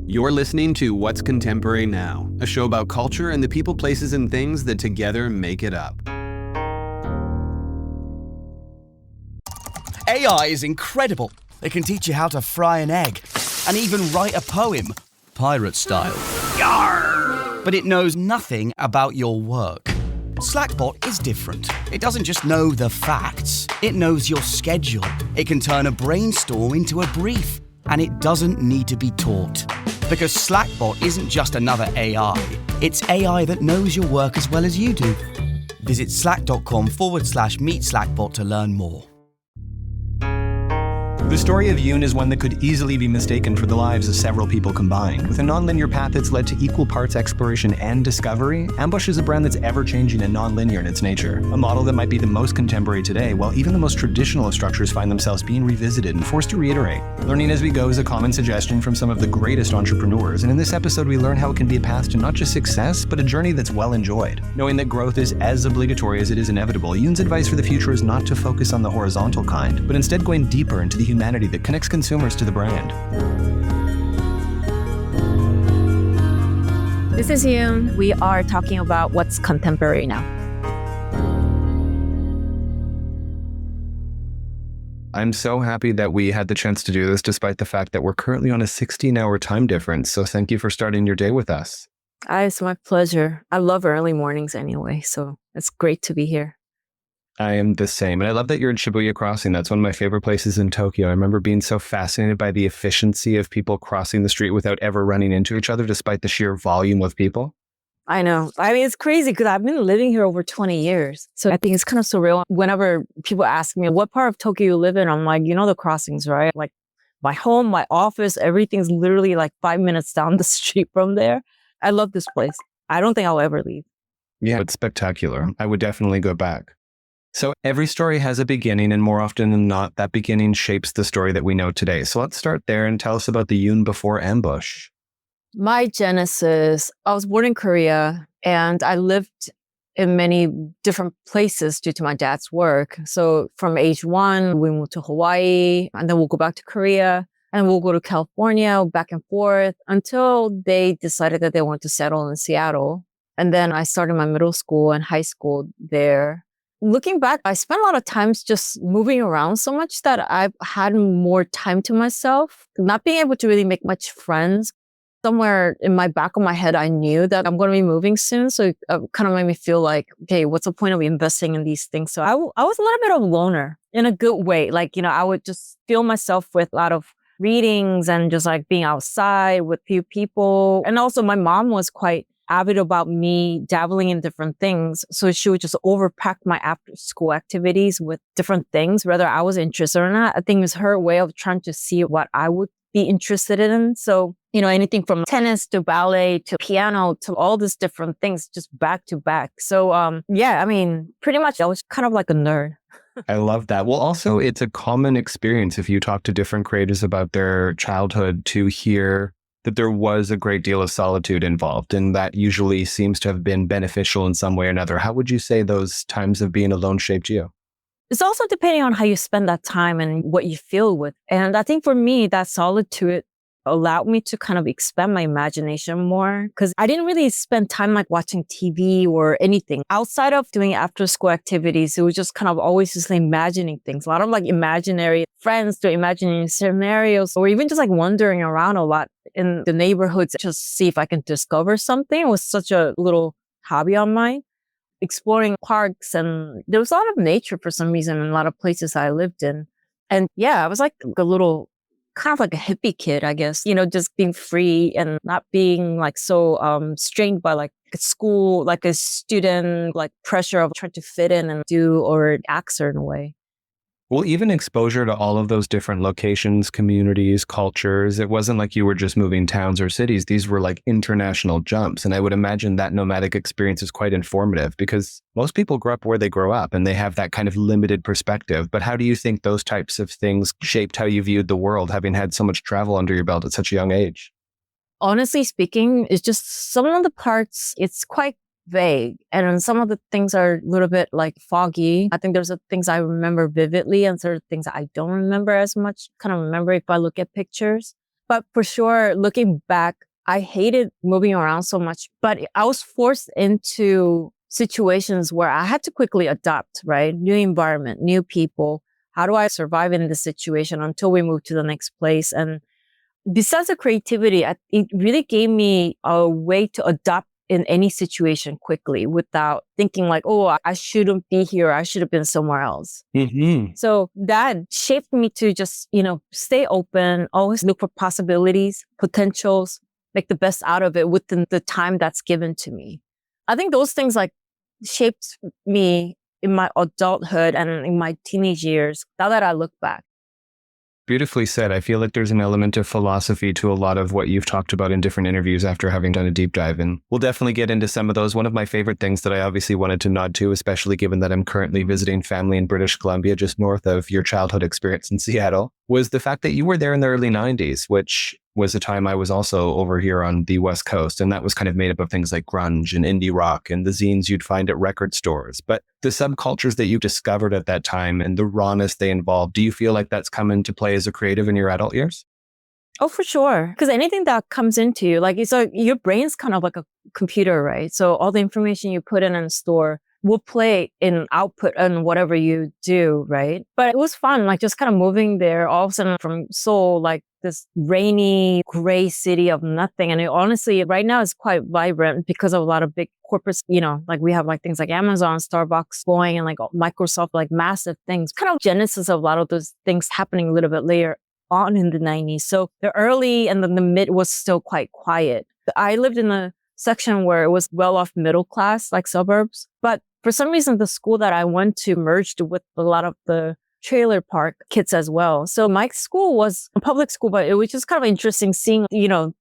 You're listening to What's Contemporary Now, a show about culture and the people, places, and things that together make it up. AI is incredible. It can teach you how to fry an egg and even write a poem, pirate style. Yarr! But it knows nothing about your work. Slackbot is different. It doesn't just know the facts. It knows your schedule. It can turn a brainstorm into a brief. And it doesn't need to be taught. Because Slackbot isn't just another AI. It's AI that knows your work as well as you do. Visit slack.com/meet Slackbot to learn more. The story of Yoon is one that could easily be mistaken for the lives of several people combined. With a non-linear path that's led to equal parts exploration and discovery, Ambush is a brand that's ever-changing and non-linear in its nature. A model that might be the most contemporary today, while even the most traditional of structures find themselves being revisited and forced to reiterate. Learning as we go is a common suggestion from some of the greatest entrepreneurs, and in this episode we learn how it can be a path to not just success, but a journey that's well enjoyed. Knowing that growth is as obligatory as it is inevitable, Yoon's advice for the future is not to focus on the horizontal kind, but instead going deeper into the humanity that connects consumers to the brand. This is Yoon. We are talking about what's contemporary now. I'm so happy that we had the chance to do this despite the fact that we're currently on a 16-hour time difference, so thank you for starting your day with us. It's my pleasure. I love early mornings anyway, so it's great to be here. I am the same. And I love that you're in Shibuya Crossing. That's one of my favorite places in Tokyo. I remember being so fascinated by the efficiency of people crossing the street without ever running into each other, despite the sheer volume of people. I know. I mean, it's crazy because I've been living here over 20 years. So I think it's kind of surreal. Whenever people ask me, what part of Tokyo you live in? I'm like, you know, the crossings, right? Like my home, my office, everything's literally like 5 minutes down the street from there. I love this place. I don't think I'll ever leave. Yeah, it's spectacular. I would definitely go back. So every story has a beginning, and more often than not, that beginning shapes the story that we know today. So let's start there and tell us about the Yoon before Ambush. My genesis, I was born in Korea and I lived in many different places due to my dad's work. So from age 1, we moved to Hawaii and then we'll go back to Korea and we'll go to California back and forth until they decided that they wanted to settle in Seattle. And then I started my middle school and high school there. Looking back, I spent a lot of times just moving around so much that I've had more time to myself, not being able to really make much friends. Somewhere in my back of my head, I knew that I'm going to be moving soon. So it kind of made me feel like, okay, what's the point of investing in these things? So I was a little bit of a loner in a good way. Like, you know, I would just feel myself with a lot of readings and just like being outside with few people. And also my mom was quite avid about me dabbling in different things. So she would just overpack my after school activities with different things, whether I was interested or not. I think it was her way of trying to see what I would be interested in. So, you know, anything from tennis to ballet to piano to all these different things, just back to back. So, yeah, I mean, pretty much I was kind of like a nerd. I love that. Well, also, it's a common experience if you talk to different creators about their childhood to hear that there was a great deal of solitude involved, and that usually seems to have been beneficial in some way or another. How would you say those times of being alone shaped you? It's also depending on how you spend that time and what you feel with. And I think for me, that solitude allowed me to kind of expand my imagination more because I didn't really spend time like watching TV or anything. Outside of doing after school activities, it was just kind of always just imagining things. A lot of like imaginary friends to imagining scenarios or even just like wandering around a lot in the neighborhoods just see if I can discover something. It was such a little hobby on mine. Exploring parks, and there was a lot of nature for some reason in a lot of places I lived in. And yeah, I was like a little, kind of like a hippie kid, I guess, you know, just being free and not being like so strained by like school, like a student, like pressure of trying to fit in and do or act a certain way. Well, even exposure to all of those different locations, communities, cultures, it wasn't like you were just moving towns or cities. These were like international jumps. And I would imagine that nomadic experience is quite informative because most people grow up where they grow up and they have that kind of limited perspective. But how do you think those types of things shaped how you viewed the world, having had so much travel under your belt at such a young age? Honestly speaking, it's just some of the parts, it's quite vague. And some of the things are a little bit like foggy. I think there's things I remember vividly and certain things I don't remember as much. Kind of remember if I look at pictures. But for sure, looking back, I hated moving around so much, but I was forced into situations where I had to quickly adapt, right? New environment, new people. How do I survive in this situation until we move to the next place? And besides the creativity, it really gave me a way to adapt in any situation quickly without thinking like, oh, I shouldn't be here. I should have been somewhere else. Mm-hmm. So that shaped me to just, stay open, always look for possibilities, potentials, make the best out of it within the time that's given to me. I think those things like shaped me in my adulthood and in my teenage years, now that I look back. Beautifully said. I feel like there's an element of philosophy to a lot of what you've talked about in different interviews after having done a deep dive. And we'll definitely get into some of those. One of my favorite things that I obviously wanted to nod to, especially given that I'm currently visiting family in British Columbia, just north of your childhood experience in Seattle, was the fact that you were there in the early 90s, which was a time I was also over here on the West Coast. And that was kind of made up of things like grunge and indie rock and the zines you'd find at record stores. But the subcultures that you discovered at that time and the rawness they involved, do you feel like that's come into play as a creative in your adult years? Oh, for sure. Because anything that comes into you, like, so your brain's kind of like a computer, right? So all the information you put in and store will play in output and whatever you do, right? But it was fun, like just kind of moving there all of a sudden from Seoul, like this rainy, gray city of nothing. And it, honestly, right now is quite vibrant because of a lot of big corporates, like we have like things like Amazon, Starbucks, Boeing, and like Microsoft, like massive things. Kind of genesis of a lot of those things happening a little bit later on in the 90s. So the early and then the mid was still quite quiet. I lived in a section where it was well off middle class, like suburbs. But for some reason, the school that I went to merged with a lot of the trailer park kids as well. So my school was a public school, but it was just kind of interesting seeing,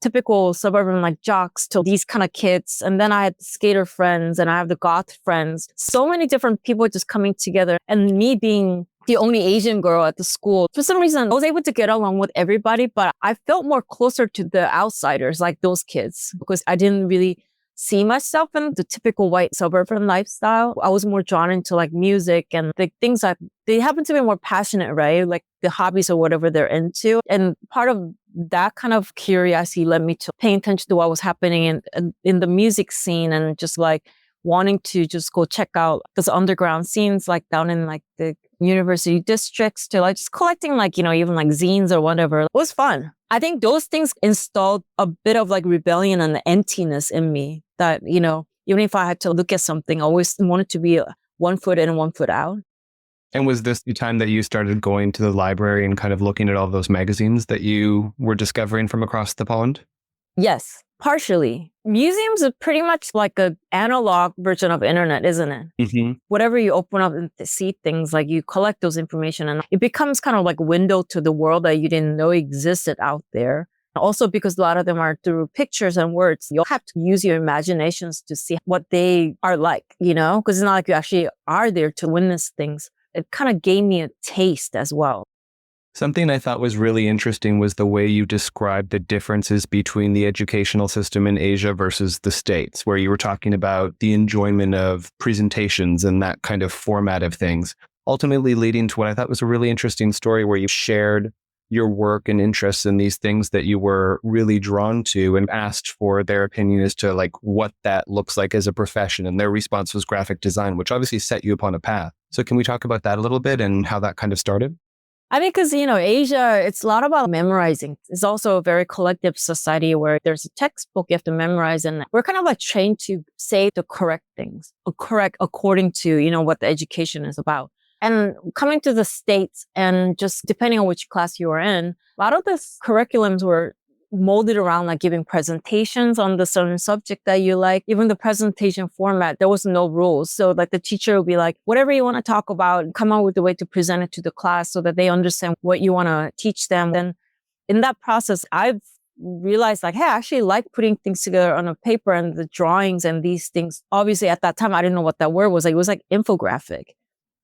typical suburban like jocks to these kind of kids. And then I had skater friends and I have the goth friends. So many different people just coming together, and me being the only Asian girl at the school. For some reason, I was able to get along with everybody, but I felt more closer to the outsiders, like those kids, because I didn't really see myself in the typical white suburban lifestyle. I was more drawn into like music and the things that they happen to be more passionate, right? Like the hobbies or whatever they're into. And part of that kind of curiosity led me to paying attention to what was happening in the music scene and just like wanting to just go check out those underground scenes, like down in like the university districts, to like just collecting like, even like zines or whatever. It was fun. I think those things installed a bit of like rebellion and emptiness in me that, even if I had to look at something, I always wanted to be 1 foot in and 1 foot out. And was this the time that you started going to the library and kind of looking at all those magazines that you were discovering from across the pond? Yes, partially. Museums are pretty much like an analog version of internet, isn't it? Mm-hmm. Whatever you open up and see things, like you collect those information and it becomes kind of like a window to the world that you didn't know existed out there. Also, because a lot of them are through pictures and words, you'll have to use your imaginations to see what they are like, because it's not like you actually are there to witness things. It kind of gave me a taste as well. Something I thought was really interesting was the way you described the differences between the educational system in Asia versus the States, where you were talking about the enjoyment of presentations and that kind of format of things, ultimately leading to what I thought was a really interesting story where you shared your work and interests in these things that you were really drawn to and asked for their opinion as to like what that looks like as a profession. And their response was graphic design, which obviously set you upon a path. So can we talk about that a little bit and how that kind of started? I think because, Asia, it's a lot about memorizing. It's also a very collective society where there's a textbook you have to memorize. And we're kind of like trained to say the correct things, or correct according to, what the education is about. And coming to the States and just depending on which class you were in, a lot of the curriculums were molded around like giving presentations on the certain subject that you like. Even the presentation format, there was no rules. So like the teacher would be like, whatever you want to talk about, come up with a way to present it to the class so that they understand what you want to teach them. Then in that process, I've realized like, hey, I actually like putting things together on a paper and the drawings and these things. Obviously at that time, I didn't know what that word was. Like, it was like infographic.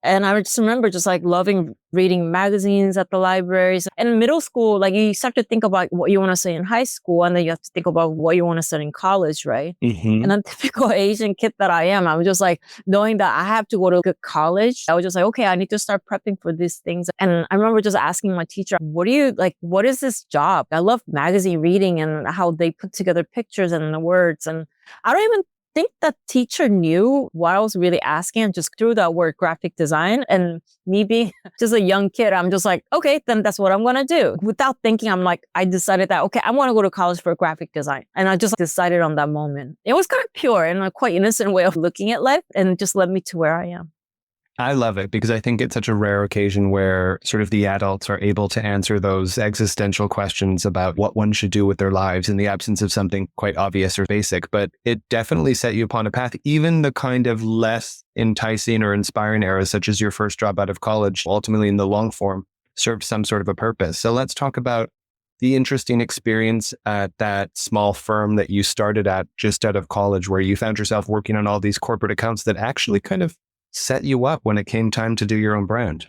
And I just remember just like loving reading magazines at the libraries. And in middle school, like you start to think about what you want to study in high school, and then you have to think about what you want to study in college, right? And I'm typical Asian kid that I am. I'm just like knowing that I have to go to a good college. I was just like, okay, I need to start prepping for these things. And I remember just asking my teacher, what is this job? I love magazine reading and how they put together pictures and the words. And I don't even think that teacher knew what I was really asking, and just threw that word graphic design. And me being just a young kid, I'm just like, okay, then that's what I'm going to do. Without thinking, I decided that, okay, I want to go to college for graphic design. And I just decided on that moment. It was kind of pure and a quite innocent way of looking at life, and it just led me to where I am. I love it because I think it's such a rare occasion where sort of the adults are able to answer those existential questions about what one should do with their lives in the absence of something quite obvious or basic. But it definitely set you upon a path. Even the kind of less enticing or inspiring eras, such as your first job out of college, ultimately in the long form, served some sort of a purpose. So let's talk about the interesting experience at that small firm that you started at just out of college, where you found yourself working on all these corporate accounts that actually kind of set you up when it came time to do your own brand.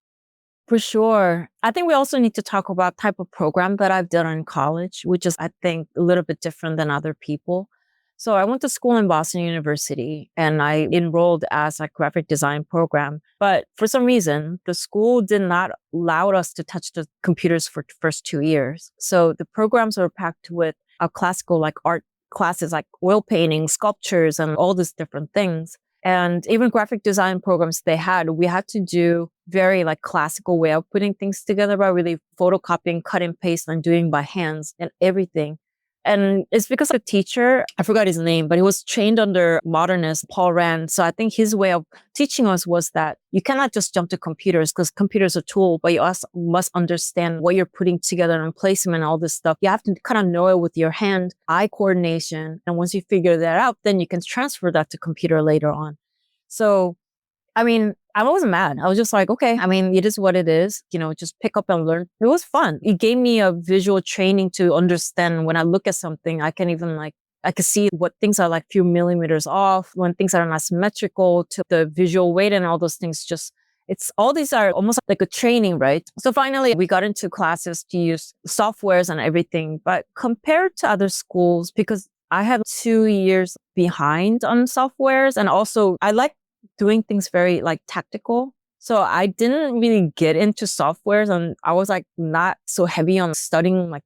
For sure. I think we also need to talk about type of program that I've done in college, which is, I think, a little bit different than other people. So I went to school in Boston University and I enrolled as a graphic design program. But for some reason, the school did not allow us to touch the computers for the first 2 years. So the programs were packed with classical like art classes like oil painting, sculptures, and all these different things. And even graphic design programs we had to do very like classical way of putting things together by really photocopying, cut and paste, and doing by hands and everything. And it's because the teacher, I forgot his name, but he was trained under modernist Paul Rand. So I think his way of teaching us was that you cannot just jump to computers because computers are a tool, but you also must understand what you're putting together and placement and all this stuff. You have to kind of know it with your hand, eye coordination. And once you figure that out, then you can transfer that to computer later on. So, I mean, I wasn't mad. I was just like, okay, I mean, it is what it is, just pick up and learn. It was fun. It gave me a visual training to understand when I look at something, I can even I could see what things are like few millimeters off, when things are not symmetrical to the visual weight and all those things. All these are almost like a training, right? So finally, we got into classes to use softwares and everything. But compared to other schools, because I have 2 years behind on softwares, and also I like doing things very like tactical. So I didn't really get into softwares, and I was like not so heavy on studying like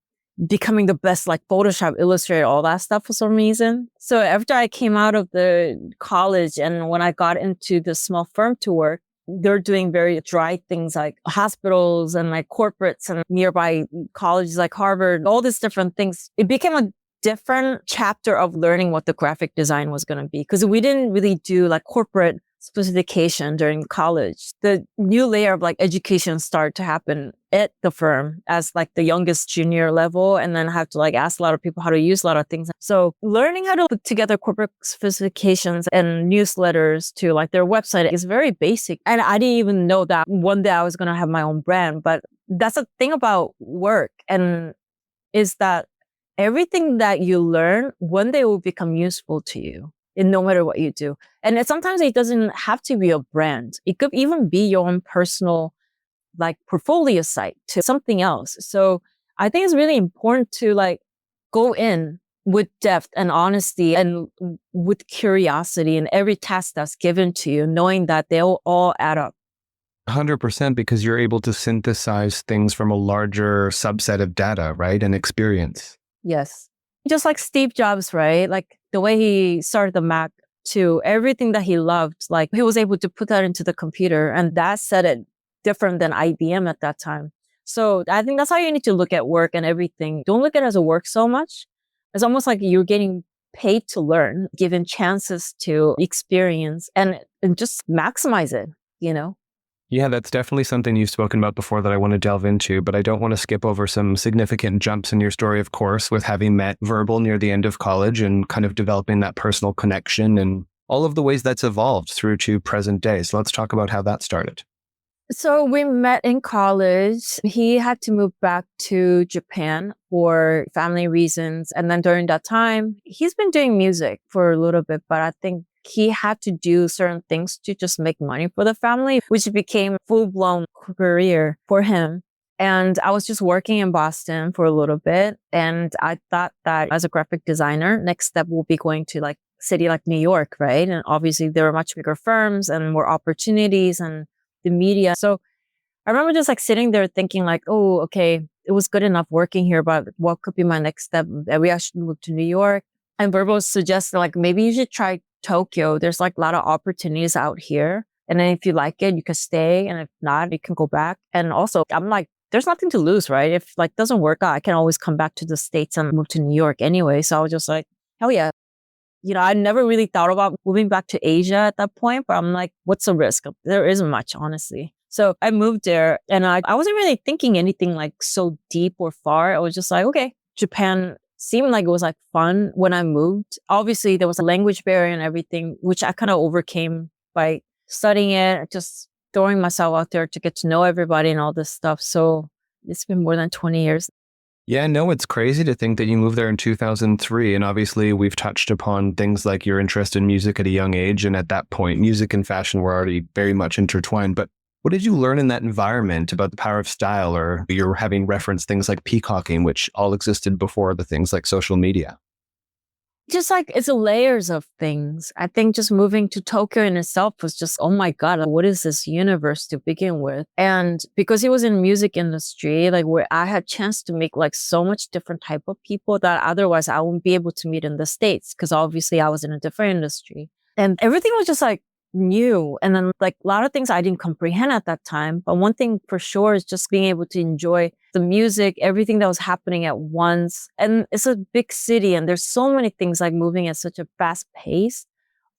becoming the best like Photoshop, Illustrator, all that stuff for some reason. So after I came out of the college and when I got into the small firm to work, they're doing very dry things like hospitals and like corporates and nearby colleges like Harvard, all these different things. It became a different chapter of learning what the graphic design was going to be, because we didn't really do like corporate specification during college. The new layer of like education started to happen at the firm as like the youngest junior level, and then have to like ask a lot of people how to use a lot of things. So learning how to put together corporate specifications and newsletters to like their website is very basic. And I didn't even know that one day I was going to have my own brand. But that's the thing about work, and is that everything that you learn one day will become useful to you, in no matter what you do. And sometimes it doesn't have to be a brand. It could even be your own personal like portfolio site to something else. So I think it's really important to like go in with depth and honesty and with curiosity in every task that's given to you, knowing that they'll all add up. 100%, because you're able to synthesize things from a larger subset of data, right? And experience. Yes. Just like Steve Jobs, right? Like the way he started the Mac to everything that he loved, like he was able to put that into the computer, and that set it different than IBM at that time. So I think that's how you need to look at work and everything. Don't look at it as a work so much. It's almost like you're getting paid to learn, given chances to experience and just maximize it, Yeah, that's definitely something you've spoken about before that I want to delve into, but I don't want to skip over some significant jumps in your story, of course, with having met Verbal near the end of college and kind of developing that personal connection and all of the ways that's evolved through to present day. So let's talk about how that started. So we met in college. He had to move back to Japan for family reasons. And then during that time, he's been doing music for a little bit, but I think he had to do certain things to just make money for the family, which became full-blown career for him. And I was just working in Boston for a little bit. And I thought that as a graphic designer, next step will be going to like city like New York, right? And obviously there were much bigger firms and more opportunities and the media. So I remember just like sitting there thinking like, oh, okay, it was good enough working here, but what could be my next step? Maybe I should move to New York. And Verbo suggested like, maybe you should try Tokyo. There's like a lot of opportunities out here. And then if you like it, you can stay. And if not, you can go back. And also I'm like, there's nothing to lose, right? If like doesn't work out, I can always come back to the States and move to New York anyway. So I was just like, hell yeah. I never really thought about moving back to Asia at that point, but I'm like, what's the risk? There isn't much, honestly. So I moved there and I wasn't really thinking anything like so deep or far. I was just like, okay, Japan seemed like it was like fun when I moved. Obviously, there was a language barrier and everything, which I kind of overcame by studying it, just throwing myself out there to get to know everybody and all this stuff. So it's been more than 20 years. Yeah, no, it's crazy to think that you moved there in 2003. And obviously, we've touched upon things like your interest in music at a young age. And at that point, music and fashion were already very much intertwined. But what did you learn in that environment about the power of style? Or you're having referenced things like peacocking, which all existed before the things like social media. Just like it's a layers of things. I think just moving to Tokyo in itself was just, oh my God, what is this universe to begin with? And because it was in music industry, like where I had chance to meet like so much different type of people that otherwise I wouldn't be able to meet in the States because obviously I was in a different industry. And everything was just like new. And then like a lot of things I didn't comprehend at that time. But one thing for sure is just being able to enjoy the music, everything that was happening at once. And it's a big city and there's so many things like moving at such a fast pace.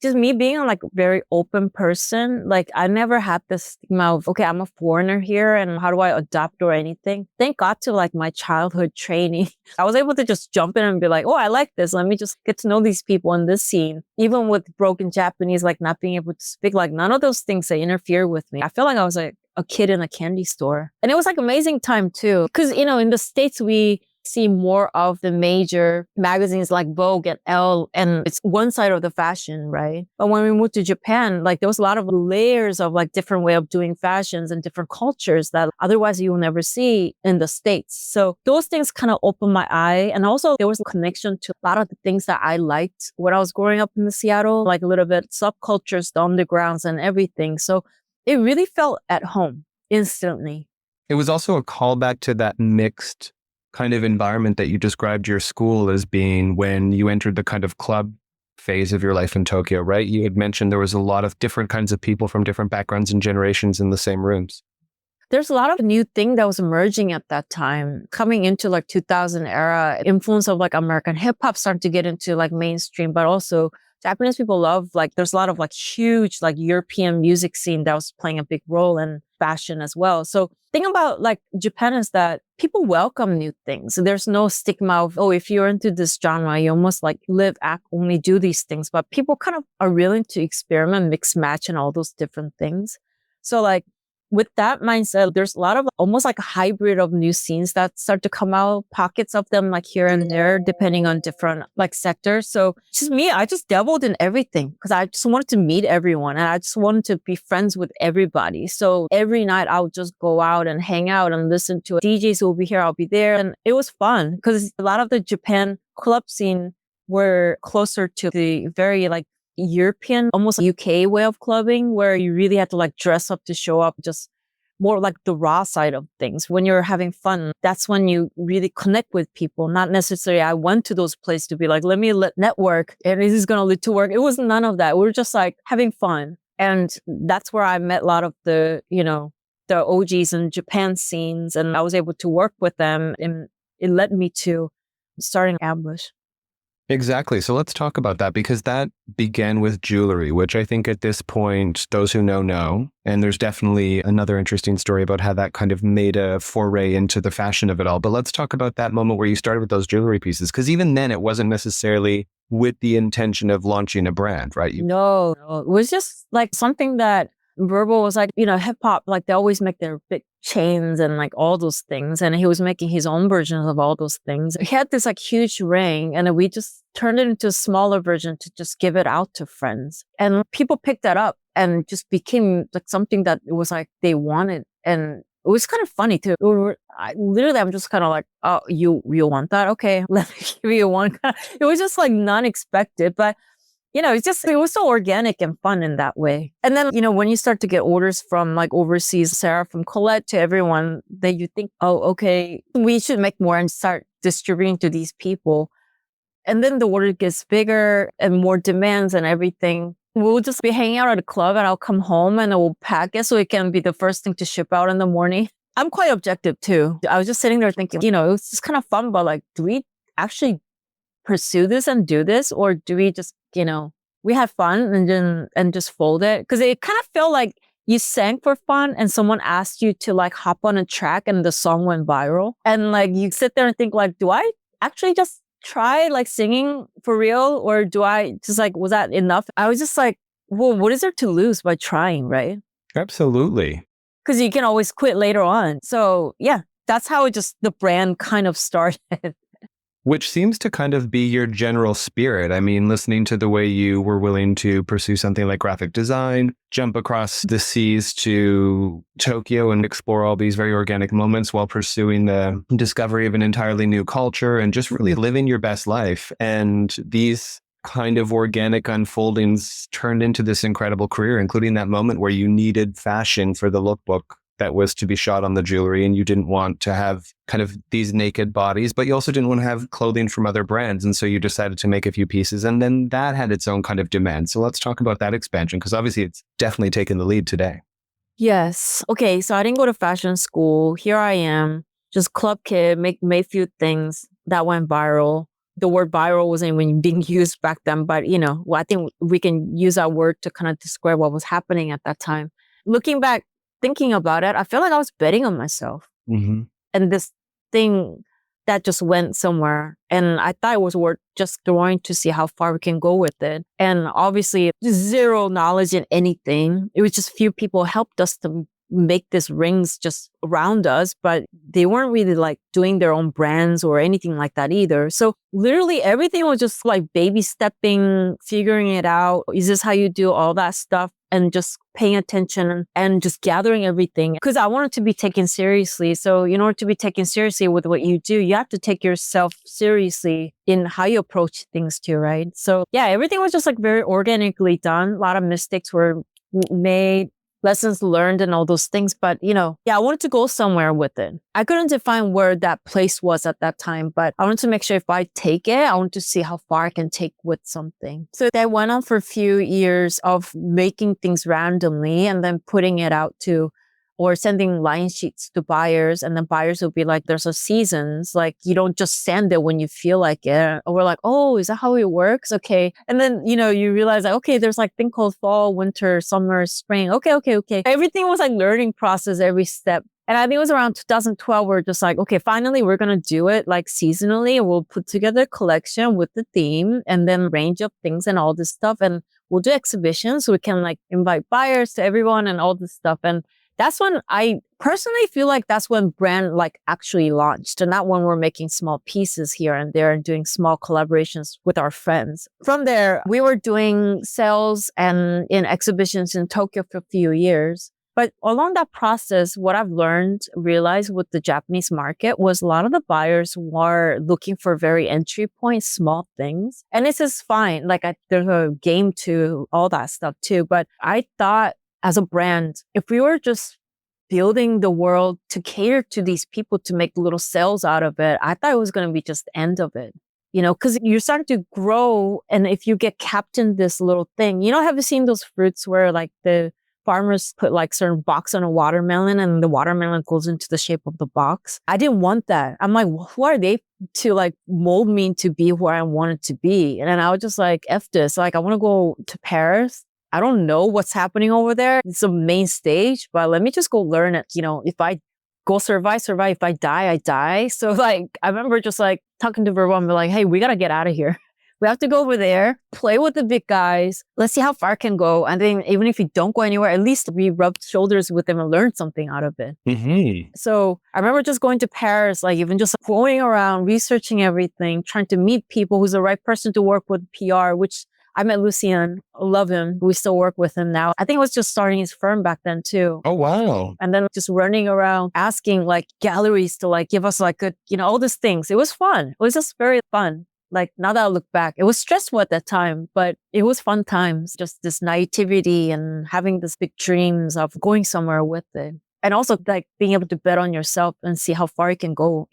Just me being a like very open person, like I never had this stigma of, okay, I'm a foreigner here and how do I adapt or anything? Thank God to like my childhood training. I was able to just jump in and be like, oh, I like this. Let me just get to know these people in this scene. Even with broken Japanese, like not being able to speak, like none of those things that interfere with me. I feel like I was like a kid in a candy store. And it was like amazing time too. Cause in the States, we see more of the major magazines like Vogue and Elle, and it's one side of the fashion, right? But when we moved to Japan, like there was a lot of layers of like different way of doing fashions and different cultures that otherwise you will never see in the States. So those things kind of opened my eye. And also there was a connection to a lot of the things that I liked when I was growing up in the Seattle, like a little bit subcultures, the undergrounds and everything. So it really felt at home instantly. It was also a callback to that mixed kind of environment that you described your school as being when you entered the kind of club phase of your life in Tokyo, right? You had mentioned there was a lot of different kinds of people from different backgrounds and generations in the same rooms. There's a lot of new thing that was emerging at that time, coming into like 2000 era, influence of like American hip hop starting to get into like mainstream, but also Japanese people love, like, there's a lot of like huge, like European music scene that was playing a big role in fashion as well. So thing about like Japan is that people welcome new things. There's no stigma of, oh, if you're into this genre, you almost like live, act, only do these things. But people kind of are willing to experiment, mix, match, and all those different things. So like with that mindset, there's a lot of almost like a hybrid of new scenes that start to come out, pockets of them like here and there, depending on different like sectors. So just me, I just dabbled in everything because I just wanted to meet everyone and I just wanted to be friends with everybody. So every night I would just go out and hang out and listen to DJs who will be here, I'll be there. And it was fun because a lot of the Japan club scene were closer to the very like European, almost UK way of clubbing where you really had to like dress up to show up, just more like the raw side of things. When you're having fun, that's when you really connect with people. Not necessarily I went to those places to be like, let me network and this is going to lead to work. It was none of that. We were just like having fun. And that's where I met a lot of the, the OGs in Japan scenes. And I was able to work with them and it led me to starting Ambush. Exactly. So let's talk about that because that began with jewelry, which I think at this point, those who know. And there's definitely another interesting story about how that kind of made a foray into the fashion of it all. But let's talk about that moment where you started with those jewelry pieces, because even then it wasn't necessarily with the intention of launching a brand, right? No, it was just like something that Verbal was like, hip hop, like they always make their big chains and like all those things. And he was making his own versions of all those things. He had this like huge ring and we just turned it into a smaller version to just give it out to friends. And people picked that up and just became like something that it was like they wanted. And it was kind of funny too. I'm just kind of like, oh, you want that? Okay, let me give you one. It was just like non-expected, but it was so organic and fun in that way. And then, when you start to get orders from like overseas, Sarah, from Colette to everyone, that you think, oh, okay, we should make more and start distributing to these people. And then the order gets bigger and more demands and everything. We'll just be hanging out at a club and I'll come home and we'll pack it so it can be the first thing to ship out in the morning. I'm quite objective too. I was just sitting there thinking, it was just kind of fun, but like, do we actually pursue this and do this? Or do we just, we had fun and just fold it? Because it kind of felt like you sang for fun and someone asked you to like hop on a track and the song went viral. And like you sit there and think like, do I actually just try like singing for real? Or do I just like, was that enough? I was just like, well, what is there to lose by trying, right? Absolutely. Because you can always quit later on. So yeah, that's how the brand kind of started. Which seems to kind of be your general spirit. I mean, listening to the way you were willing to pursue something like graphic design, jump across the seas to Tokyo and explore all these very organic moments while pursuing the discovery of an entirely new culture and just really living your best life. And these kind of organic unfoldings turned into this incredible career, including that moment where you needed fashion for the lookbook that was to be shot on the jewelry, and you didn't want to have kind of these naked bodies, but you also didn't want to have clothing from other brands. And so you decided to make a few pieces, and then that had its own kind of demand. So let's talk about that expansion, because obviously it's definitely taken the lead today. Yes. Okay. So I didn't go to fashion school. Here I am, just club kid, made few things that went viral. The word viral wasn't even being used back then, but I think we can use that word to kind of describe what was happening at that time. Looking back, thinking about it, I feel like I was betting on myself. Mm-hmm. And this thing that just went somewhere. And I thought it was worth just throwing to see how far we can go with it. And obviously, zero knowledge in anything. It was just few people helped us to make these rings just around us, but they weren't really like doing their own brands or anything like that either. So literally everything was just like baby stepping, figuring it out. Is this how you do all that stuff? And just paying attention and just gathering everything, because I wanted to be taken seriously. So in order to be taken seriously with what you do, you have to take yourself seriously in how you approach things too, right? So yeah, everything was just like very organically done. A lot of mistakes were made, lessons learned and all those things. But, I wanted to go somewhere with it. I couldn't define where that place was at that time, but I wanted to make sure if I take it, I want to see how far I can take with something. So that went on for a few years of making things randomly and then putting it out to, or sending line sheets to buyers. And then buyers will be like, there's a seasons, like you don't just send it when you feel like it. Or we're like, oh, is that how it works? Okay. And then, you realize like, okay, there's like thing called fall, winter, summer, spring. Okay. Everything was like learning process every step. And I think it was around 2012, we're just like, okay, finally, we're going to do it like seasonally. We'll put together a collection with the theme and then range of things and all this stuff. And we'll do exhibitions so we can like invite buyers to everyone and all this stuff. And that's when I personally feel like that's when brand like actually launched, and not when we're making small pieces here and there and doing small collaborations with our friends. From there, we were doing sales and in exhibitions in Tokyo for a few years. But along that process, what I've realized with the Japanese market was a lot of the buyers were looking for very entry point, small things. And this is fine. Like there's a game to all that stuff too. But I thought as a brand, if we were just building the world to cater to these people to make little sales out of it, I thought it was going to be just the end of it. Because you're starting to grow. And if you get capped in this little thing, have you seen those fruits where like the farmers put like certain box on a watermelon and the watermelon goes into the shape of the box? I didn't want that. I'm like, who are they to like mold me to be where I wanted to be? And then I was just like, F this. Like, I want to go to Paris. I don't know what's happening over there. It's a main stage, but let me just go learn it. If I go survive. If I die, I die. So like, I remember just like talking to Verbo and be like, hey, we got to get out of here. We have to go over there, play with the big guys. Let's see how far it can go. And then even if we don't go anywhere, at least we rubbed shoulders with them and learned something out of it. Mm-hmm. So I remember just going to Paris, like even just going around, researching everything, trying to meet people who's the right person to work with PR, which I met Lucien. Love him. We still work with him now. I think he was just starting his firm back then too. Oh, wow. And then just running around asking like galleries to like give us like good, all these things. It was fun. It was just very fun. Like now that I look back, it was stressful at that time, but it was fun times. Just this naivety and having this big dreams of going somewhere with it. And also like being able to bet on yourself and see how far you can go,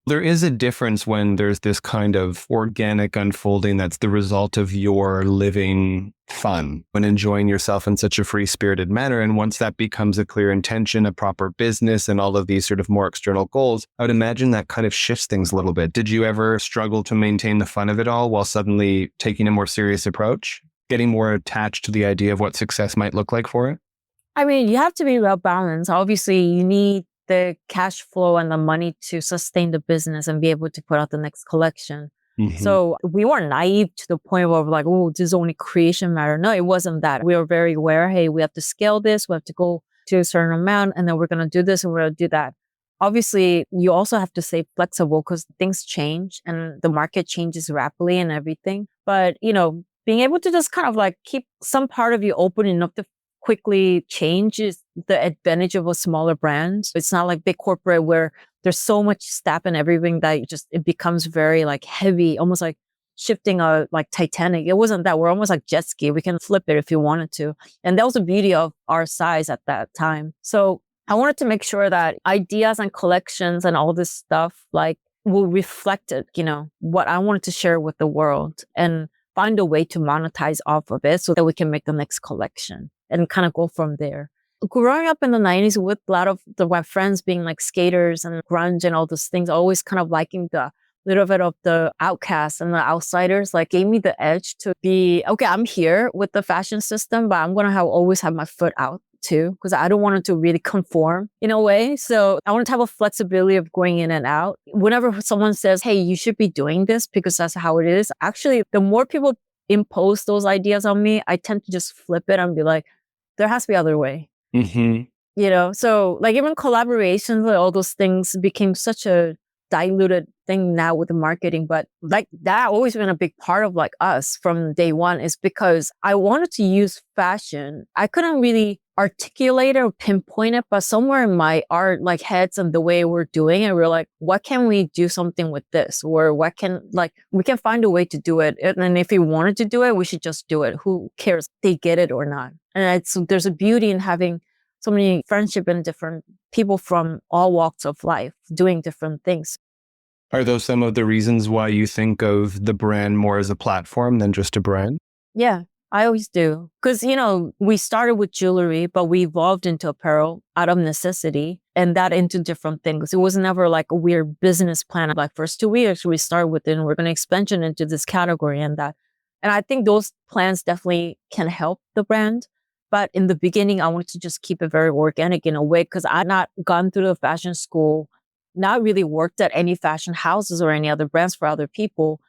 There is a difference when there's this kind of organic unfolding that's the result of your living fun and enjoying yourself in such a free-spirited manner. And once that becomes a clear intention, a proper business, and all of these sort of more external goals, I would imagine that kind of shifts things a little bit. Did you ever struggle to maintain the fun of it all while suddenly taking a more serious approach, getting more attached to the idea of what success might look like for it? I mean, you have to be well balanced. Obviously, you need the cash flow and the money to sustain the business and be able to put out the next collection. Mm-hmm. So we weren't naive to the point where we're like, oh, this is only creation matter. No, it wasn't that. We were very aware, hey, we have to scale this. We have to go to a certain amount and then we're going to do this and we're going to do that. Obviously, you also have to stay flexible because things change and the market changes rapidly and everything. But, being able to just kind of like keep some part of you open enough to quickly change is the advantage of a smaller brand. It's not like big corporate where there's so much staff and everything that it becomes very like heavy, almost like shifting a like Titanic. It wasn't that. We're almost like jet ski. We can flip it if you wanted to. And that was the beauty of our size at that time. So I wanted to make sure that ideas and collections and all this stuff like will reflect it, what I wanted to share with the world and find a way to monetize off of it so that we can make the next collection and kind of go from there. Growing up in the 90s with a lot of my friends being like skaters and grunge and all those things, always kind of liking the little bit of the outcasts and the outsiders, like gave me the edge to be, okay, I'm here with the fashion system, but I'm going to always have my foot out too, because I don't want it to really conform in a way. So I want to have a flexibility of going in and out. Whenever someone says, hey, you should be doing this because that's how it is. Actually, the more people impose those ideas on me, I tend to just flip it and be like, there has to be other way. Mm-hmm. So like even collaborations and all those things became such a diluted thing now with the marketing. But like that always been a big part of like us from day one is because I wanted to use fashion. I couldn't really articulate it or pinpoint it, but somewhere in my art like heads and the way we're doing it, we're like, what can we do something with this? Or we can find a way to do it. And if we wanted to do it, we should just do it. Who cares if they get it or not? And there's a beauty in having so many friendship and different people from all walks of life doing different things. Are those some of the reasons why you think of the brand more as a platform than just a brand? Yeah, I always do. Because, we started with jewelry, but we evolved into apparel out of necessity and that into different things. It was never like a weird business plan. Like first 2 years, we started with it and we're going to expansion into this category and that. And I think those plans definitely can help the brand. But in the beginning, I wanted to just keep it very organic in a way because I'd not gone through the fashion school, not really worked at any fashion houses or any other brands for other people.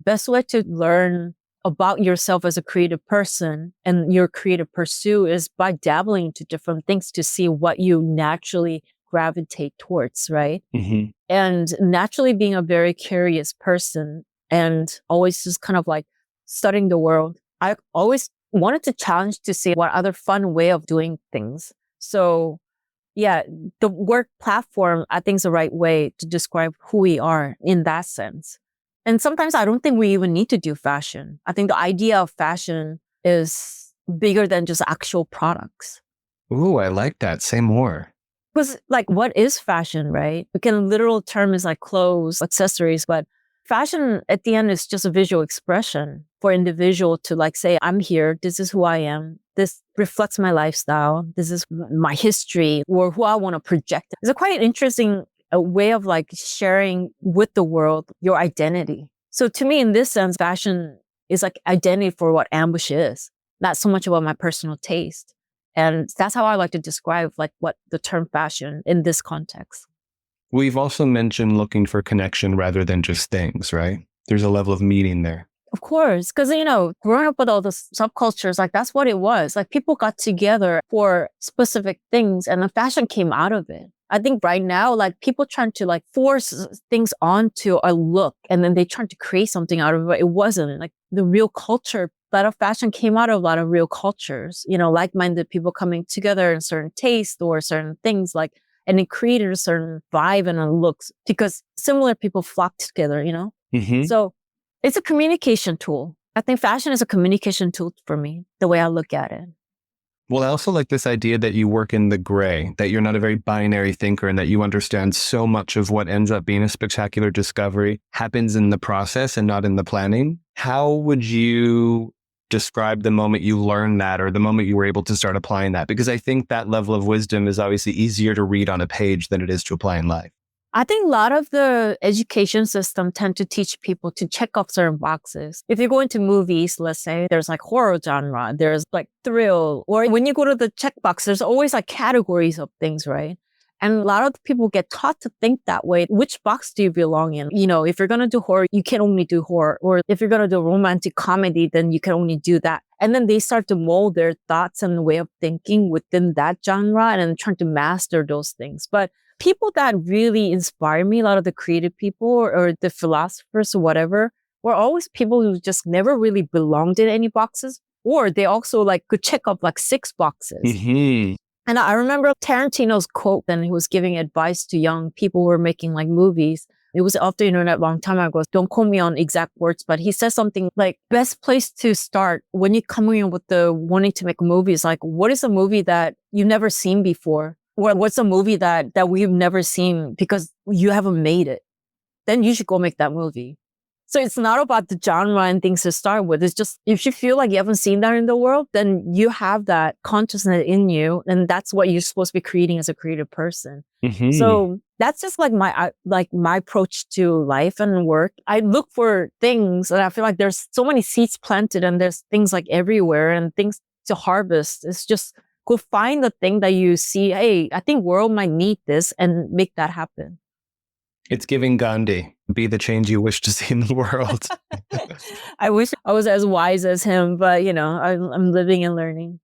Best way to learn about yourself as a creative person and your creative pursuit is by dabbling into different things to see what you naturally gravitate towards, right? Mm-hmm. And naturally being a very curious person and always just kind of like studying the world, I always wanted to challenge to see what other fun way of doing things. So yeah, the work platform, I think is the right way to describe who we are in that sense. And sometimes I don't think we even need to do fashion. I think the idea of fashion is bigger than just actual products. Ooh, I like that. Say more. Because like, what is fashion, right? Again, literal term is like clothes, accessories, but fashion at the end is just a visual expression for individual to like say, I'm here, this is who I am, this reflects my lifestyle, this is my history or who I want to project. It's a quite interesting way of like sharing with the world your identity. So to me, in this sense, fashion is like identity for what Ambush is, not so much about my personal taste. And that's how I like to describe like what the term fashion in this context. We've also mentioned looking for connection rather than just things, right? There's a level of meaning there. Of course, because, growing up with all the subcultures, like that's what it was. Like people got together for specific things and the fashion came out of it. I think right now, like people trying to like force things onto a look and then they trying to create something out of it. It wasn't like the real culture. A lot of fashion came out of a lot of real cultures, like-minded people coming together in certain taste or certain things like, and it created a certain vibe and a looks because similar people flocked together, Mm-hmm. So it's a communication tool. I think fashion is a communication tool for me, the way I look at it. Well, I also like this idea that you work in the gray, that you're not a very binary thinker and that you understand so much of what ends up being a spectacular discovery happens in the process and not in the planning. How would you describe the moment you learned that or the moment you were able to start applying that? Because I think that level of wisdom is obviously easier to read on a page than it is to apply in life. I think a lot of the education system tend to teach people to check off certain boxes. If you go into movies, let's say there's like horror genre, there's like thrill, or when you go to the checkbox, there's always like categories of things, right? And a lot of people get taught to think that way. Which box do you belong in? If you're going to do horror, you can only do horror. Or if you're going to do romantic comedy, then you can only do that. And then they start to mold their thoughts and way of thinking within that genre and then trying to master those things. But people that really inspire me, a lot of the creative people or the philosophers or whatever, were always people who just never really belonged in any boxes. Or they also like could check up like 6 boxes. Mm-hmm. And I remember Tarantino's quote then he was giving advice to young people who were making like movies. It was off the internet a long time ago. Don't quote me on exact words, but he says something like, best place to start when you're coming in with the wanting to make a movie is like, what is a movie that you've never seen before? Or what's a movie that we've never seen because you haven't made it? Then you should go make that movie. So it's not about the genre and things to start with. It's just, if you feel like you haven't seen that in the world, then you have that consciousness in you. And that's what you're supposed to be creating as a creative person. Mm-hmm. So that's just like my approach to life and work. I look for things and I feel like there's so many seeds planted and there's things like everywhere and things to harvest. It's just go find the thing that you see. Hey, I think world might need this and make that happen. It's giving Gandhi, be the change you wish to see in the world. I wish I was as wise as him, but I'm living and learning.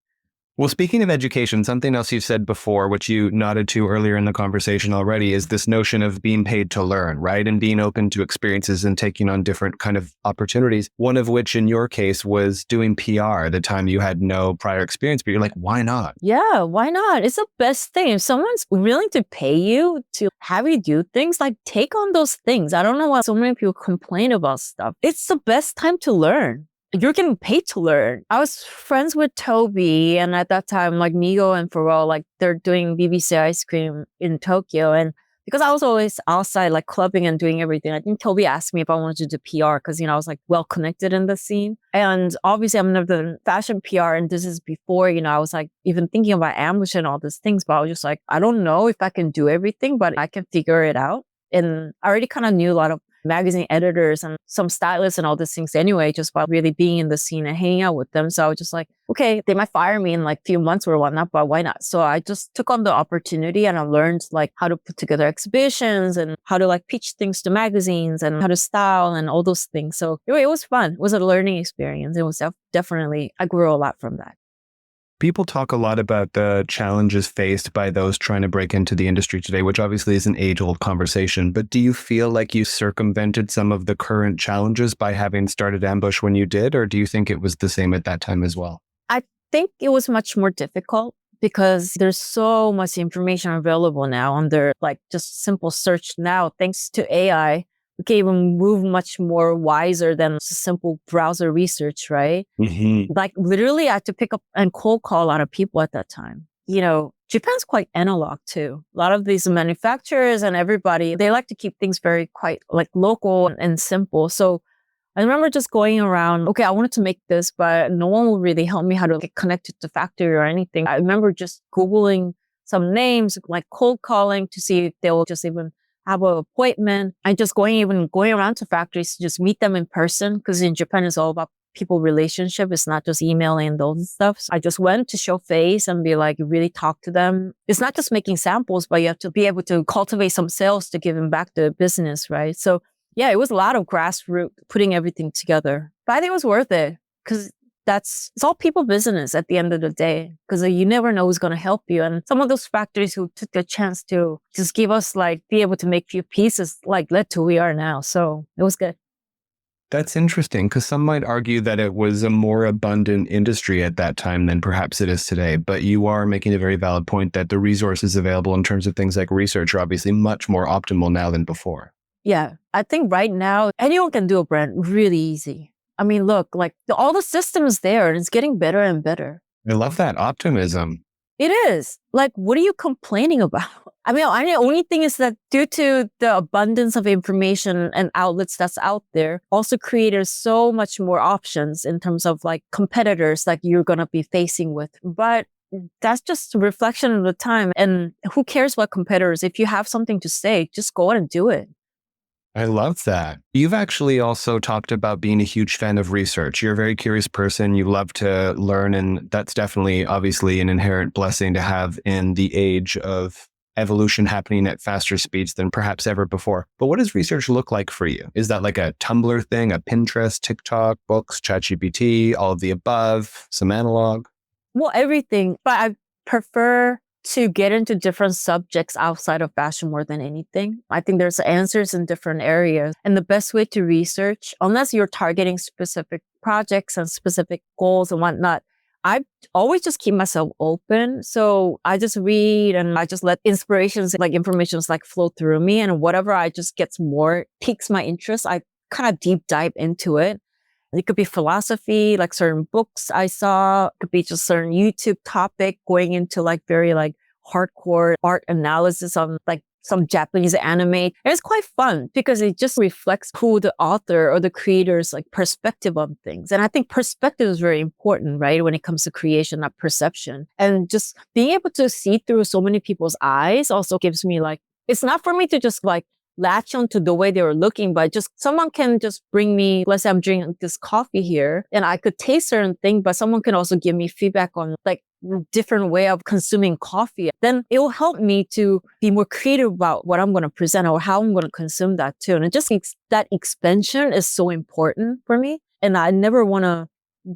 Well, speaking of education, something else you've said before, which you nodded to earlier in the conversation already, is this notion of being paid to learn, right? And being open to experiences and taking on different kind of opportunities. One of which in your case was doing PR at a time you had no prior experience, but you're like, why not? Yeah, why not? It's the best thing. If someone's willing to pay you to have you do things, like take on those things. I don't know why so many people complain about stuff. It's the best time to learn. You're getting paid to learn. I was friends with Toby, and at that time, like Migo and Pharrell, like they're doing BBC ice cream in Tokyo. And because I was always outside, like clubbing and doing everything, I think Toby asked me if I wanted to do PR because, I was like well connected in the scene. And obviously, I'm never done fashion PR. And this is before, I was like even thinking about Ambush and all these things. But I was just like, I don't know if I can do everything, but I can figure it out. And I already kind of knew a lot of magazine editors and some stylists and all these things anyway, just by really being in the scene and hanging out with them. So I was just like, okay, they might fire me in like a few months or whatnot, but why not? So I just took on the opportunity and I learned like how to put together exhibitions and how to like pitch things to magazines and how to style and all those things. So it was fun. It was a learning experience. It was definitely, I grew a lot from that. People talk a lot about the challenges faced by those trying to break into the industry today, which obviously is an age-old conversation. But do you feel like you circumvented some of the current challenges by having started Ambush when you did, or do you think it was the same at that time as well? I think it was much more difficult because there's so much information available now under like just simple search now, thanks to AI. We can even move much more wiser than just simple browser research, right? Mm-hmm. Like literally I had to pick up and cold call a lot of people at that time. Japan's quite analog too. A lot of these manufacturers and everybody, they like to keep things very quite like local and simple. So I remember just going around, okay, I wanted to make this, but no one would really help me how to get connected to factory or anything. I remember just Googling some names, like cold calling to see if they'll just even have an appointment and just going around to factories to just meet them in person. Because in Japan, it's all about people relationship. It's not just emailing and those stuff. So I just went to show face and be like, really talk to them. It's not just making samples, but you have to be able to cultivate some sales to give them back the business, right? So Yeah, it was a lot of grassroots putting everything together. But I think it was worth it because it's all people business at the end of the day, because you never know who's going to help you. And some of those factories who took the chance to just give us be able to make few pieces led to who we are now. So it was good. That's interesting because some might argue that it was a more abundant industry at that time than perhaps it is today. But you are making a very valid point that the resources available in terms of things like research are obviously much more optimal now than before. Yeah, I think right now anyone can do a brand really easy. I mean, look, all the systems there, and it's getting better and better. I love that optimism. It is. What are you complaining about? I mean, the only thing is that due to the abundance of information and outlets that's out there, also creators so much more options in terms of competitors you're going to be facing with. But that's just a reflection of the time. And who cares about competitors? If you have something to say, just go out and do it. I love that. You've actually also talked about being a huge fan of research. You're a very curious person. You love to learn, and that's definitely obviously an inherent blessing to have in the age of evolution happening at faster speeds than perhaps ever before. But what does research look like for you? Is that like a Tumblr thing, a Pinterest, TikTok, books, ChatGPT, all of the above, some analog? Well, everything. But I prefer to get into different subjects outside of fashion more than anything. I think there's answers in different areas. And the best way to research, unless you're targeting specific projects and specific goals and whatnot, I always just keep myself open. So I just read and I just let inspirations, informations flow through me. And whatever I just gets more piques my interest, I kind of deep dive into it. It could be philosophy, certain books I saw. It could be just certain YouTube topic going into very hardcore art analysis on some Japanese anime. And it's quite fun because it just reflects who the author or the creator's perspective on things. And I think perspective is very important, right? When it comes to creation, not perception. And just being able to see through so many people's eyes also gives me it's not for me to just latch onto the way they were looking, but just someone can just bring me, let's say I'm drinking this coffee here and I could taste certain thing, but someone can also give me feedback on different way of consuming coffee. Then it will help me to be more creative about what I'm going to present or how I'm going to consume that too. And it just makes that expansion is so important for me. And I never want to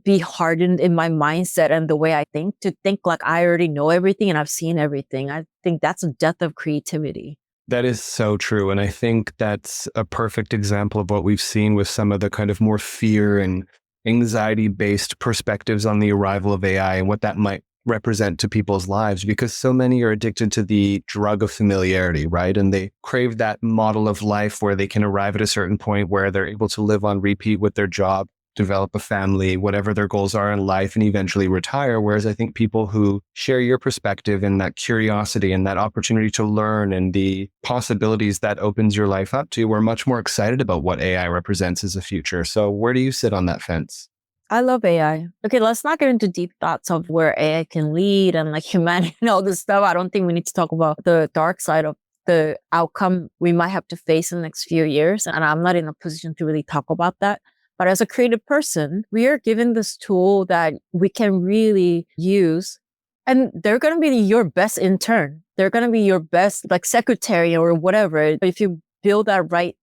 be hardened in my mindset and the way I think to think I already know everything and I've seen everything. I think that's a death of creativity. That is so true. And I think that's a perfect example of what we've seen with some of the kind of more fear and anxiety-based perspectives on the arrival of AI and what that might represent to people's lives, because so many are addicted to the drug of familiarity, right? And they crave that model of life where they can arrive at a certain point where they're able to live on repeat with their job, develop a family, whatever their goals are in life, and eventually retire. Whereas I think people who share your perspective and that curiosity and that opportunity to learn and the possibilities that opens your life up to, we're much more excited about what AI represents as a future. So where do you sit on that fence? I love AI. Okay, let's not get into deep thoughts of where AI can lead and humanity and all this stuff. I don't think we need to talk about the dark side of the outcome we might have to face in the next few years. And I'm not in a position to really talk about that. But as a creative person, we are given this tool that we can really use. And they're going to be your best intern. They're going to be your best secretary or whatever. If you build that right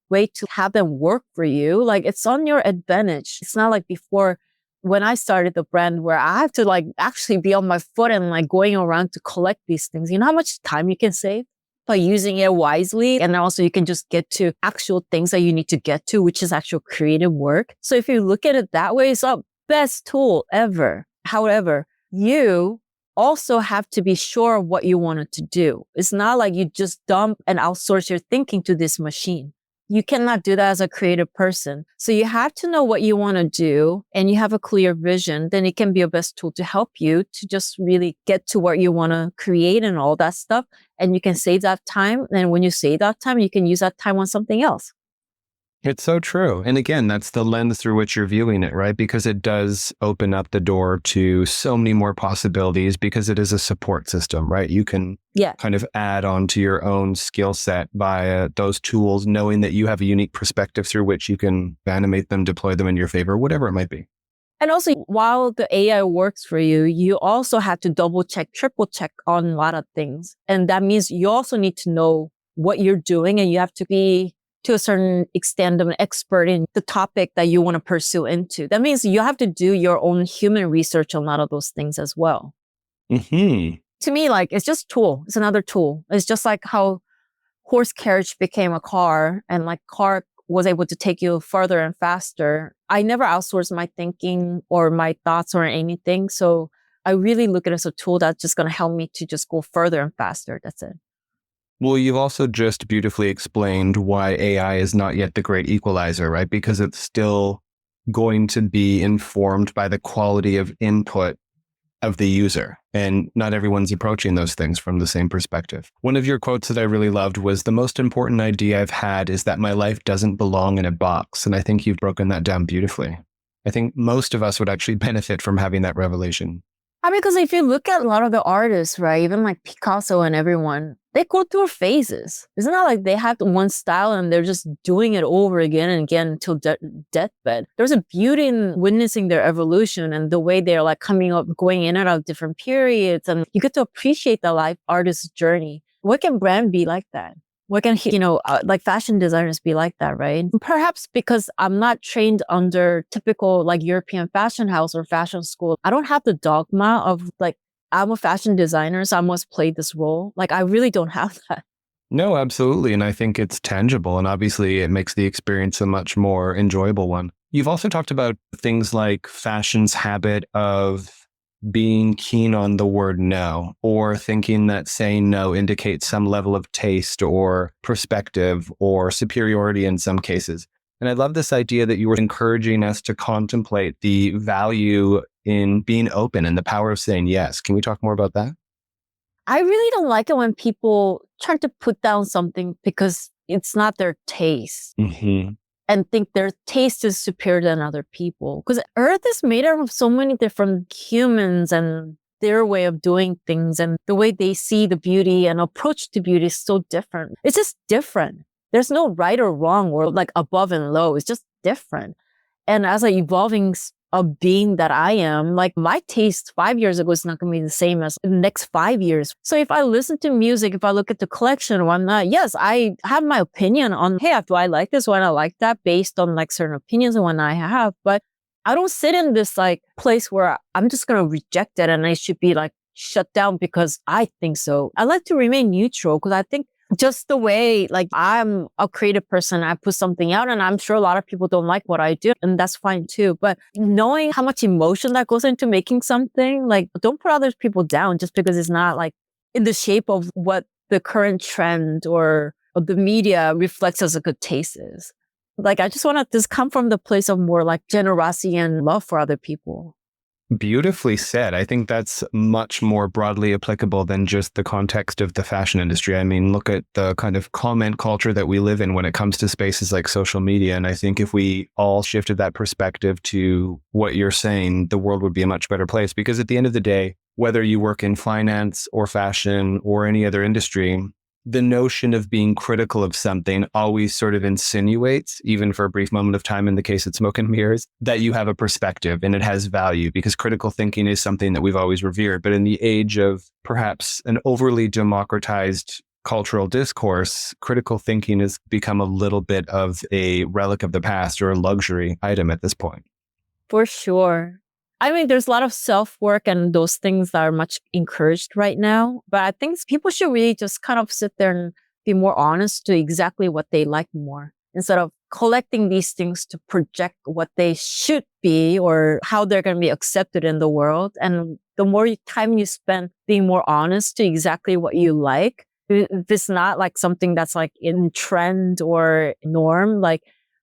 way to have them work for you, it's on your advantage. It's not like before when I started the brand where I have to actually be on my foot and going around to collect these things. You know how much time you can save by using it wisely? And also you can just get to actual things that you need to get to, which is actual creative work. So if you look at it that way, it's the best tool ever. However, you also have to be sure of what you wanted to do. It's not you just dump and outsource your thinking to this machine. You cannot do that as a creative person. So you have to know what you want to do and you have a clear vision. Then it can be a best tool to help you to just really get to what you want to create and all that stuff. And you can save that time. And when you save that time, you can use that time on something else. It's so true. And again, that's the lens through which you're viewing it, right? Because it does open up the door to so many more possibilities because it is a support system, right? You can kind of add on to your own skill set via those tools, knowing that you have a unique perspective through which you can animate them, deploy them in your favor, whatever it might be. And also, while the AI works for you, you also have to double check, triple check on a lot of things. And that means you also need to know what you're doing and you have to be to a certain extent of an expert in the topic that you want to pursue into. That means you have to do your own human research on a lot of those things as well. Mm-hmm. To me, like, it's just tool. It's another tool. It's just like how horse carriage became a car and like car was able to take you further and faster. I never outsourced my thinking or my thoughts or anything. So I really look at it as a tool that's just going to help me to just go further and faster. That's it. Well, you've also just beautifully explained why AI is not yet the great equalizer, right? Because it's still going to be informed by the quality of input of the user. And not everyone's approaching those things from the same perspective. One of your quotes that I really loved was, "The most important idea I've had is that my life doesn't belong in a box." And I think you've broken that down beautifully. I think most of us would actually benefit from having that revelation. I mean, because if you look at a lot of the artists, right, even like Picasso and everyone, they go through phases. It's not like they have one style and they're just doing it over again and again until deathbed. There's a beauty in witnessing their evolution and the way they're like coming up, going in and out of different periods. And you get to appreciate the life artist's journey. What can brand be like that? What can, like fashion designers be like that, right? Perhaps because I'm not trained under typical like European fashion house or fashion school. I don't have the dogma of like, I'm a fashion designer, so I must play this role. Like, I really don't have that. No, absolutely. And I think it's tangible. And obviously, it makes the experience a much more enjoyable one. You've also talked about things like fashion's habit of being keen on the word no, or thinking that saying no indicates some level of taste or perspective or superiority in some cases. And I love this idea that you were encouraging us to contemplate the value in being open and the power of saying yes. Can we talk more about that? I really don't like it when people try to put down something because it's not their taste Mm-hmm. and think their taste is superior than other people. Because Earth is made up of so many different humans and their way of doing things and the way they see the beauty and approach to beauty is so different. It's just different. There's no right or wrong or like above and low. It's just different. And as an evolving being that I am, like my taste 5 years ago is not going to be the same as the next 5 years. So if I listen to music, if I look at the collection or whatnot, yes, I have my opinion on, hey, do I like this or I like that based on like certain opinions and whatnot I have. But I don't sit in this like place where I'm just going to reject it and I should be like shut down because I think so. I like to remain neutral because I think just the way, like, I'm a creative person, I put something out and I'm sure a lot of people don't like what I do and that's fine too. But knowing how much emotion that goes into making something, like, don't put other people down just because it's not like in the shape of what the current trend or the media reflects as a good taste is. Like, I just want to just come from the place of more like generosity and love for other people. Beautifully said. I think that's much more broadly applicable than just the context of the fashion industry. I mean, look at the kind of comment culture that we live in when it comes to spaces like social media. And I think if we all shifted that perspective to what you're saying, the world would be a much better place. Because at the end of the day, whether you work in finance or fashion or any other industry, the notion of being critical of something always sort of insinuates, even for a brief moment of time in the case of Smoke and Mirrors, that you have a perspective and it has value, because critical thinking is something that we've always revered. But in the age of perhaps an overly democratized cultural discourse, critical thinking has become a little bit of a relic of the past or a luxury item at this point. For sure. I mean, there's a lot of self-work and those things that are much encouraged right now. But I think people should really just kind of sit there and be more honest to exactly what they like more, instead of collecting these things to project what they should be or how they're going to be accepted in the world. And the more time you spend being more honest to exactly what you like, if it's not like something that's like in trend or norm, like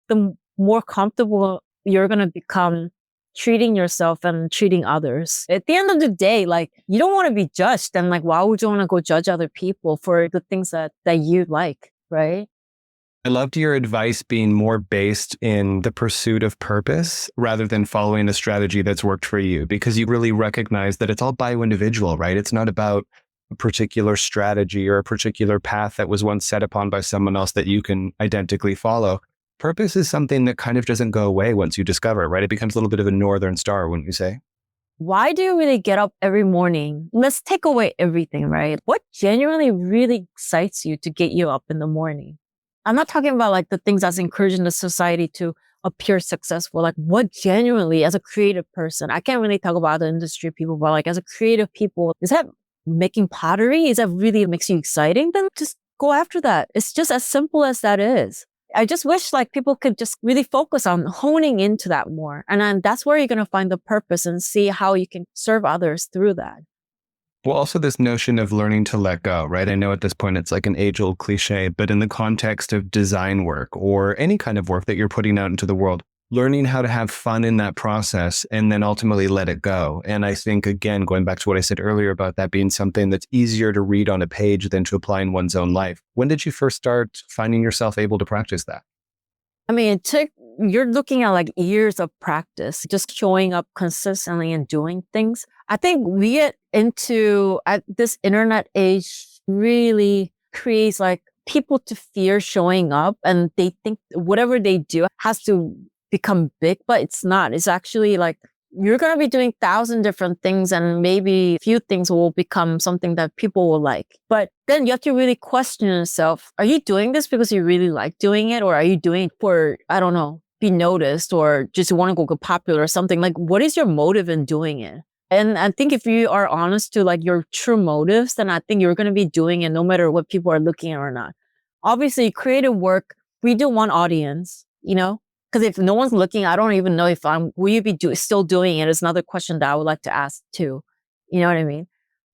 the more comfortable you're going to become treating yourself and treating others. At the end of the day, like, you don't want to be judged. And like, why would you want to go judge other people for the things that you like, right? I loved your advice being more based in the pursuit of purpose rather than following a strategy that's worked for you, because you really recognize that it's all bio-individual, right? It's not about a particular strategy or a particular path that was once set upon by someone else that you can identically follow. Purpose is something that kind of doesn't go away once you discover it, right? It becomes a little bit of a northern star, wouldn't you say? Why do you really get up every morning? Let's take away everything, right? What genuinely really excites you to get you up in the morning? I'm not talking about like the things that's encouraging the society to appear successful. Like what genuinely, as a creative person, I can't really talk about the industry people, but like as a creative people, is that making pottery? Is that really makes you exciting? Then just go after that. It's just as simple as that is. I just wish like people could just really focus on honing into that more. And then that's where you're going to find the purpose and see how you can serve others through that. Well, also this notion of learning to let go, right? I know at this point it's like an age-old cliche, but in the context of design work or any kind of work that you're putting out into the world, learning how to have fun in that process and then ultimately let it go. And I think, again, going back to what I said earlier about that being something that's easier to read on a page than to apply in one's own life. When did you first start finding yourself able to practice that? I mean, you're looking at like years of practice, just showing up consistently and doing things. I think we get into at this internet age really creates like people to fear showing up, and they think whatever they do has to become big, but it's not. It's actually like you're going to be doing 1,000 different things and maybe a few things will become something that people will like. But then you have to really question yourself. Are you doing this because you really like doing it? Or are you doing it for, I don't know, be noticed or just want to go popular or something? Like, what is your motive in doing it? And I think if you are honest to like your true motives, then I think you're going to be doing it no matter what people are looking at or not. Obviously, creative work, we do want audience, you know? Because if no one's looking, I don't even know if will you be still doing it? Is another question that I would like to ask too. You know what I mean?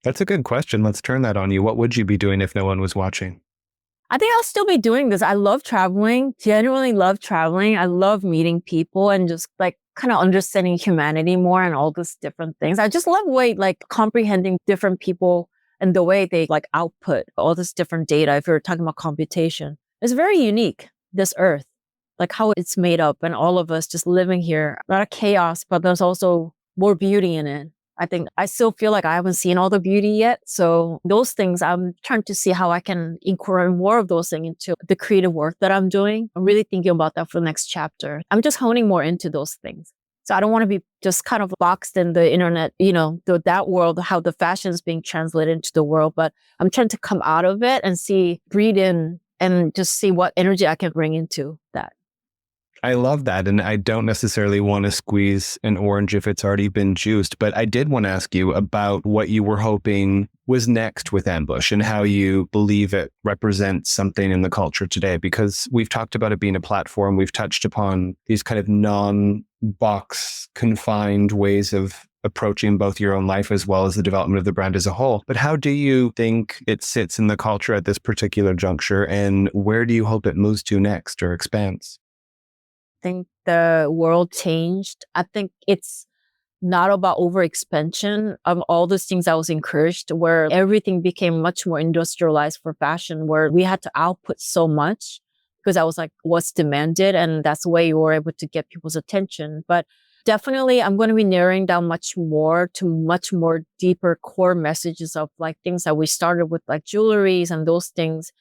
That's a good question. Let's turn that on you. What would you be doing if no one was watching? I think I'll still be doing this. I love traveling, genuinely love traveling. I love meeting people and just like kind of understanding humanity more and all these different things. I just love like comprehending different people and the way they like output all this different data. If you're talking about computation, it's very unique, this earth. Like how it's made up and all of us just living here, a lot of chaos, but there's also more beauty in it. I think I still feel like I haven't seen all the beauty yet. So those things, I'm trying to see how I can incorporate more of those things into the creative work that I'm doing. I'm really thinking about that for the next chapter. I'm just honing more into those things. So I don't want to be just kind of boxed in the internet, you know, that world, how the fashion is being translated into the world. But I'm trying to come out of it and breathe in and just see what energy I can bring into that. I love that. And I don't necessarily want to squeeze an orange if it's already been juiced, but I did want to ask you about what you were hoping was next with Ambush and how you believe it represents something in the culture today, because we've talked about it being a platform. We've touched upon these kind of non-box confined ways of approaching both your own life as well as the development of the brand as a whole. But how do you think it sits in the culture at this particular juncture, and where do you hope it moves to next or expands? I think the world changed. I think it's not about overexpansion of all those things that was encouraged, where everything became much more industrialized for fashion, where we had to output so much because that was like what's demanded. And that's the way you were able to get people's attention. But definitely, I'm going to be narrowing down much more deeper core messages of like things that we started with, like jewelries and those things,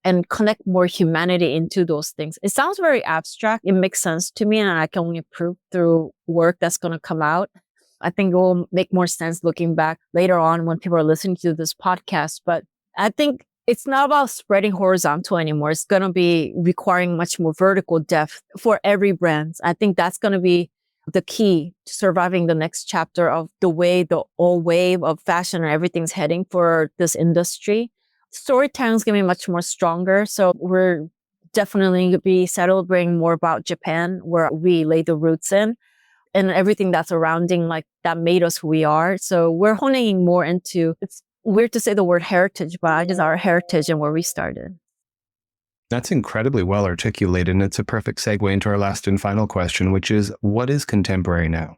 and connect more humanity into those things. It sounds very abstract. It makes sense to me, and I can only prove through work that's going to come out. I think it will make more sense looking back later on when people are listening to this podcast. But I think it's not about spreading horizontal anymore. It's going to be requiring much more vertical depth for every brand. I think that's going to be the key to surviving the next chapter of the way the old wave of fashion and everything's heading for this industry. Storytelling is going to be much more stronger. So we're definitely going to be celebrating more about Japan, where we lay the roots in, and everything that's surrounding, like that made us who we are. So we're honing more into, it's weird to say the word heritage, but it is our heritage and where we started. That's incredibly well articulated, and it's a perfect segue into our last and final question, which is, what is contemporary now?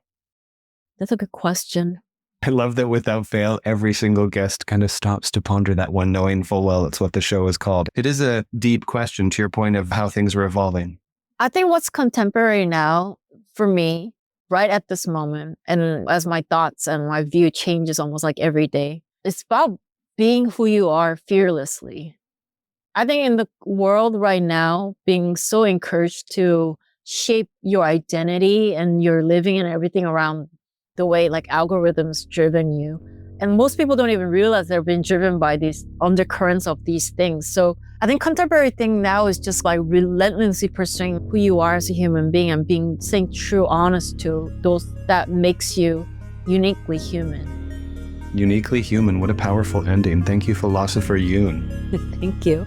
That's a good question. I love that without fail, every single guest kind of stops to ponder that one, knowing full well it's what the show is called. It is a deep question to your point of how things are evolving. I think what's contemporary now for me, right at this moment, and as my thoughts and my view changes almost like every day, it's about being who you are fearlessly. I think in the world right now, being so encouraged to shape your identity and your living and everything around the way like algorithms driven you, And most people don't even realize they're being driven by these undercurrents of these things. So I think contemporary thing now is just like relentlessly pursuing who you are as a human being and staying true, honest to those that makes you uniquely human. Uniquely human, what a powerful ending. Thank you, philosopher Yoon. Thank you.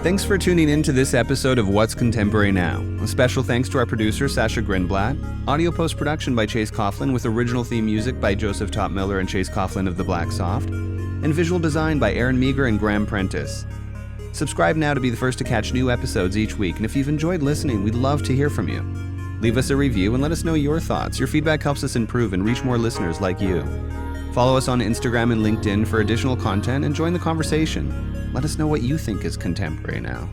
Thanks for tuning in to this episode of What's Contemporary Now. A special thanks to our producer, Sasha Grinblatt. Audio post-production by Chase Coughlin with original theme music by Joseph Topmiller and Chase Coughlin of The Black Soft. And visual design by Aaron Meager and Graham Prentice. Subscribe now to be the first to catch new episodes each week. And if you've enjoyed listening, we'd love to hear from you. Leave us a review and let us know your thoughts. Your feedback helps us improve and reach more listeners like you. Follow us on Instagram and LinkedIn for additional content and join the conversation. Let us know what you think is contemporary now.